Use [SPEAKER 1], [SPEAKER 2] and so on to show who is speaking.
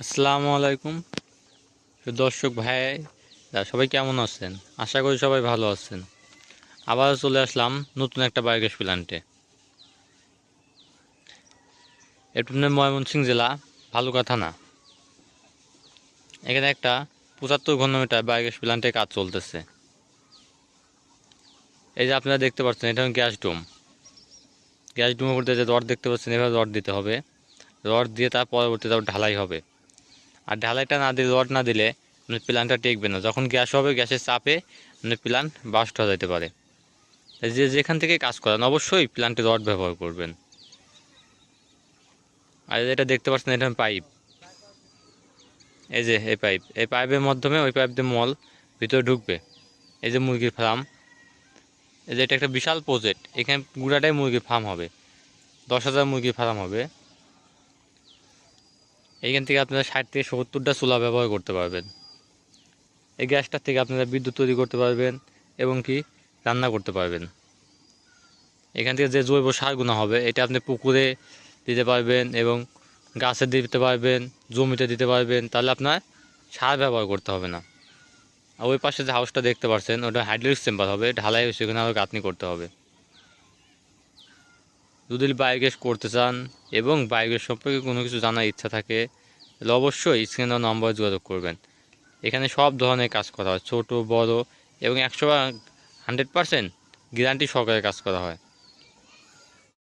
[SPEAKER 1] আসসালামু আলাইকুম দর্শক ভাই, সবাই কেমন আছেন? আশা করি সবাই ভালো আছেন। আবার চলে আসলাম নতুন একটা বায়োগ্যাস প্ল্যান্টে। এটা ময়মনসিংহ জেলা, ভালুকা থানা। এখানে একটা 75 ঘনমিটার বায়োগ্যাস প্ল্যান্টে কাজ চলতেছে। এই যে আপনারা দেখতে পাচ্ছেন, এটা গ্যাস ডোম। গ্যাস ডোমের মধ্যে যে রড দেখতে পাচ্ছেন, এভাবে রড দিতে হবে। রড দিয়ে তার পরবর্তীতে ঢালাই হবে। আর ঢালাইটা না দিলে, রড না দিলে প্ল্যান্টটা টেকবে না। যখন গ্যাস হবে, গ্যাসের চাপে প্ল্যান্ট বাস্ট হয়ে যেতে পারে। যে যেখান থেকে কাজ করেন অবশ্যই প্ল্যান্টে রড ব্যবহার করবেন। আর এটা দেখতে পাচ্ছেন, এটা পাইপ। এই যে এই পাইপের মাধ্যমে ওই পাইপ দিয়ে মল ভিতরে ঢুকবে। এই যে মুরগির ফার্ম, এই যে এটা একটা বিশাল প্রজেক্ট। এখানে পুরাটাই মুরগির ফার্ম হবে, 10,000 মুরগির ফার্ম হবে। এইখান থেকে আপনারা 60 থেকে 70টা চুলা ব্যবহার করতে পারবেন। এই গ্যাসটার থেকে আপনারা বিদ্যুৎ তৈরি করতে পারবেন এবং কি রান্না করতে পারবেন। এখান থেকে যে জৈব সারগুলো হবে, এটা আপনি পুকুরে দিতে পারবেন এবং গাছে দিতে পারবেন, জমিতে দিতে পারবেন। তাহলে আপনার সার ব্যবহার করতে হবে না। আর ওই পাশে যে হাউসটা দেখতে পাচ্ছেন, ওটা হাইড্রোলিক চেম্বার হবে, ঢালাই সেখানে আবার গাঁথনি করতে হবে। যদি বায়োগ্যাস করতে চান এবং বায়োগ্যাস সম্পর্কে কোনো কিছু জানার ইচ্ছা থাকে, তাহলে অবশ্যই স্ক্রিনে নম্বরে যোগাযোগ করবেন। এখানে সব ধরনের কাজ করা হয়, ছোট বড় এবং 100% গ্যারান্টি সহকারে কাজ করা হয়।